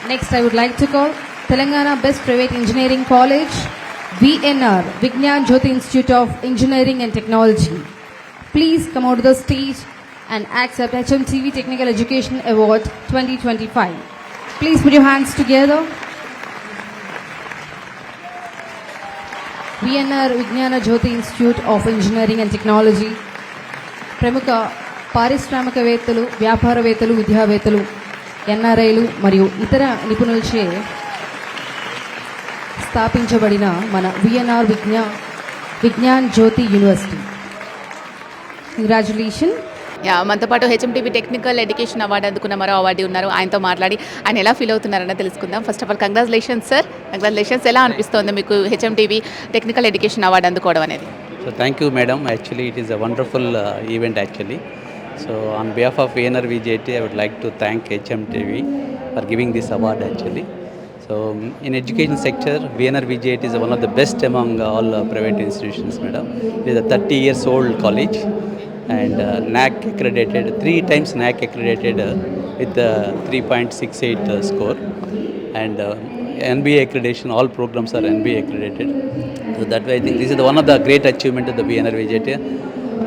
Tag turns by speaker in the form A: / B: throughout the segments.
A: Next, I would like to call Telangana Best Private Engineering College, VNR, Vignan Jyoti Institute of Engineering and Technology. Please come out to the stage and accept HMTV Technical Education Award 2025. Please put your hands together. VNR, Vignana Jyoti Institute of Engineering and Technology. ప్రముఖ పారిశ్రామికవేత్తలు, వ్యాపారవేత్తలు, విద్యావేత్తలు, ఎన్ఆర్ఐలు మరియు ఇతర నిపుణులచే స్థాపించబడిన మన VNR Vignan జ్యోతి university. Congratulation.
B: మనతో పాటు హెచ్ఎంటీవీ టెక్నికల్ ఎడ్యుకేషన్ అవార్డు అందుకున్న మరో అవార్డు ఉన్నారు. ఆయనతో మాట్లాడి ఆయన ఎలా ఫీల్ అవుతున్నారని తెలుసుకుందాం. First of all congratulations sir. Congratulations. ఎలా అనిపిస్తుంది మీకు హెచ్ఎంటీవీ టెక్నికల్ ఎడ్యుకేషన్ అవార్డు అందుకోవడం అనేది?
C: So thank you madam, actually it is a wonderful event actually. So on behalf of VNR VJT I would like to thank HMTV for giving this award actually. So in education sector VNR VJT is one of the best among all private institutions madam. It is a 30 years old college and NAC accredited, 3 times NAC accredited with 3.68 score and NBA accreditation, all programs are NBA accredited. So that way I think this is one of the great achievement of the VNR VJT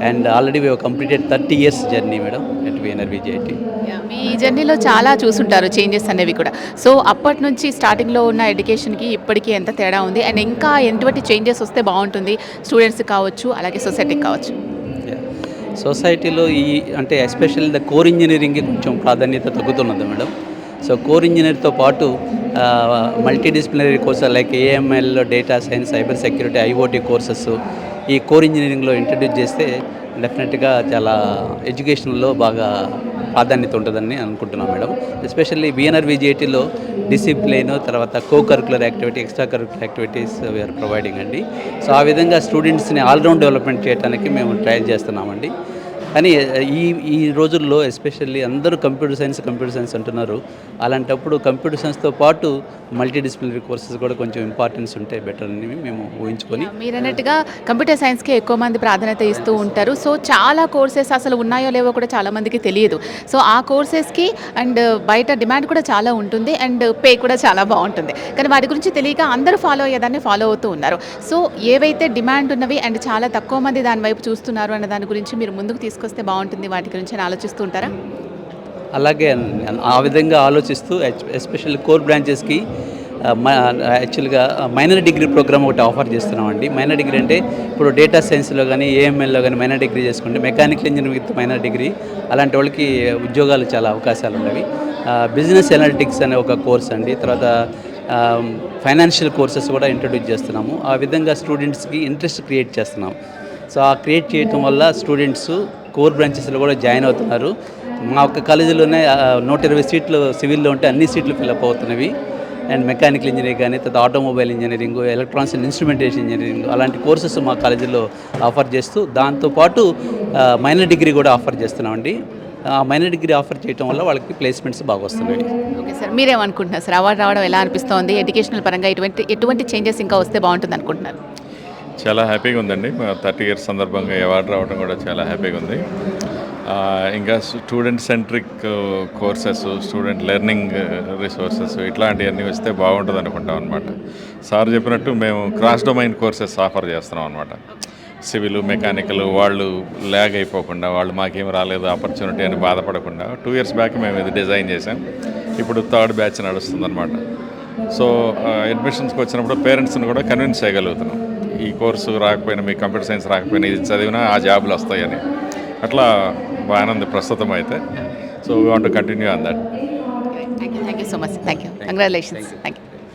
C: and already we have completed 30 years journey madam at VNR VJT.
B: మీ జర్నీలో చాలా చూసుంటారు changes అనేవి కూడా. So అప్పటి నుంచి స్టార్టింగ్లో ఉన్న ఎడ్యుకేషన్కి ఇప్పటికీ ఎంత తేడా ఉంది అండ్ ఇంకా ఎటువంటి చేంజెస్ వస్తే బాగుంటుంది స్టూడెంట్స్కి కావచ్చు అలాగే సొసైటీకి కావచ్చు?
C: సొసైటీలో ఈ అంటే ఎస్పెషల్లీ ద కోర్ ఇంజనీరింగ్కి కొంచెం ప్రాధాన్యత తగ్గుతున్నది మేడం. సో కోర్ ఇంజనీర్తో పాటు multidisciplinary courses like AML, data science, cyber security, IoT courses ఈ కోర్ ఇంజనీరింగ్లో ఇంట్రడ్యూస్ చేస్తే డెఫినెట్గా చాలా ఎడ్యుకేషన్లో బాగా ప్రాధాన్యత ఉంటుందని అనుకుంటున్నాం మేడం. ఎస్పెషల్లీ VNR VJTలో డిసిప్లిన్, తర్వాత co curricular activity, extra curricular activities we are providing అండి. సో ఆ విధంగా స్టూడెంట్స్ని ఆల్రౌండ్ డెవలప్మెంట్ చేయడానికి మేము ట్రయల్ చేస్తున్నామండి. కానీ ఈ రోజుల్లో ఎస్పెషల్లీ అందరూ కంప్యూటర్ సైన్స్ అంటున్నారు. అలాంటప్పుడు కంప్యూటర్ సైన్స్తో పాటు మల్టీడిసిప్లినరీ కోర్సెస్ కూడా కొంచెం ఇంపార్టెన్స్ ఉంటే బెటర్ అని మేము ఊహించుకొని,
B: మీరు అన్నట్టుగా కంప్యూటర్ సైన్స్కి ఎక్కువ మంది ప్రాధాన్యత ఇస్తూ ఉంటారు. సో చాలా కోర్సెస్ అసలు ఉన్నాయో లేవో కూడా చాలామందికి తెలియదు. సో ఆ కోర్సెస్కి అండ్ బయట డిమాండ్ కూడా చాలా ఉంటుంది అండ్ పే కూడా చాలా బాగుంటుంది. కానీ వాటి గురించి తెలియక అందరూ ఫాలో అయ్యేదాన్ని ఫాలో అవుతూ ఉన్నారు. సో ఏవైతే డిమాండ్ ఉన్నవి అండ్ చాలా తక్కువ మంది దాని వైపు చూస్తున్నారు అన్న దాని గురించి మీరు ముందుకు తీసుకొస్తే బాగుంటుంది వాటి గురించి ఆలోచిస్తూ ఉంటారా?
C: అలాగే ఆ విధంగా ఆలోచిస్తూ ఎస్పెషల్లీ కోర్ బ్రాంచెస్కి యాక్చువల్గా మైనర్ డిగ్రీ ప్రోగ్రామ్ ఒకటి ఆఫర్ చేస్తున్నామండి. మైనర్ డిగ్రీ అంటే ఇప్పుడు డేటా సైన్స్లో కానీ ఏఎంఎల్లో కానీ మైనర్ డిగ్రీ చేసుకుంటే mechanical engineering with minor degree అలాంటి వాళ్ళకి ఉద్యోగాలు చాలా అవకాశాలు ఉన్నవి. బిజినెస్ అనలిటిక్స్ అనే ఒక కోర్స్ అండి. తర్వాత ఫైనాన్షియల్ కోర్సెస్ కూడా ఇంట్రడ్యూస్ చేస్తున్నాము. ఆ విధంగా స్టూడెంట్స్కి ఇంట్రెస్ట్ క్రియేట్ చేస్తున్నాము. సో ఆ క్రియేట్ చేయటం వల్ల స్టూడెంట్స్ కోర్ బ్రాంచెస్లో కూడా జాయిన్ అవుతున్నారు. మా ఒక్క కాలేజీలోనే 120 సీట్లు సివిల్లో ఉంటే అన్ని సీట్లు ఫిల్అప్ అవుతున్నవి. అండ్ మెకానికల్ ఇంజనీరింగ్ కానీ, తర్వాత automobile engineering, electronics and instrumentation engineering అలాంటి కోర్సెస్ మా కాలేజీలో ఆఫర్ చేస్తూ దాంతోపాటు మైనర్ డిగ్రీ కూడా ఆఫర్ చేస్తున్నామండి. మైనర్ డిగ్రీ ఆఫర్ చేయడం వల్ల వాళ్ళకి ప్లేస్మెంట్స్ బాగా వస్తున్నాయి.
B: ఓకే సార్, మీరేమనుకుంటున్నారు సార్? అవార్డు రావడం ఎలా అనిపిస్తోంది? ఎడ్యుకేషనల్ పరంగా ఎటువంటి చేంజెస్ ఇంకా వస్తే బాగుంటుంది అనుకుంటున్నారు?
D: చాలా హ్యాపీగా ఉందండి. 30 ఇయర్స్ సందర్భంగా అవార్డు రావడం కూడా చాలా హ్యాపీగా ఉంది. ఇంకా student centric courses, student learning resources ఇట్లాంటివన్నీ వస్తే బాగుంటుంది అనుకుంటాం అనమాట. సార్ చెప్పినట్టు మేము క్రాస్ డొమైన్ కోర్సెస్ ఆఫర్ చేస్తున్నాం అనమాట. సివిల్, మెకానికల్ వాళ్ళు ల్యాగ్ అయిపోకుండా, వాళ్ళు మాకేం రాలేదు ఆపర్చునిటీ అని బాధపడకుండా 2 ఇయర్స్ బ్యాక్ మేము ఇది డిజైన్ చేసాం. ఇప్పుడు 3rd బ్యాచ్ నడుస్తుంది అనమాట. సో అడ్మిషన్స్కి వచ్చినప్పుడు పేరెంట్స్ని కూడా కన్విన్స్ చేయగలుగుతున్నాం. ఈ కోర్సు రాకపోయినా, మీ కంప్యూటర్ సైన్స్ రాకపోయినా ఇది చదివినా ఆ జాబులు వస్తాయని. అట్లా బాగానే ఉంది ప్రస్తుతం అయితే. So we want to continue on that.
B: Thank you so much. Thank you. Congratulations. Thank you.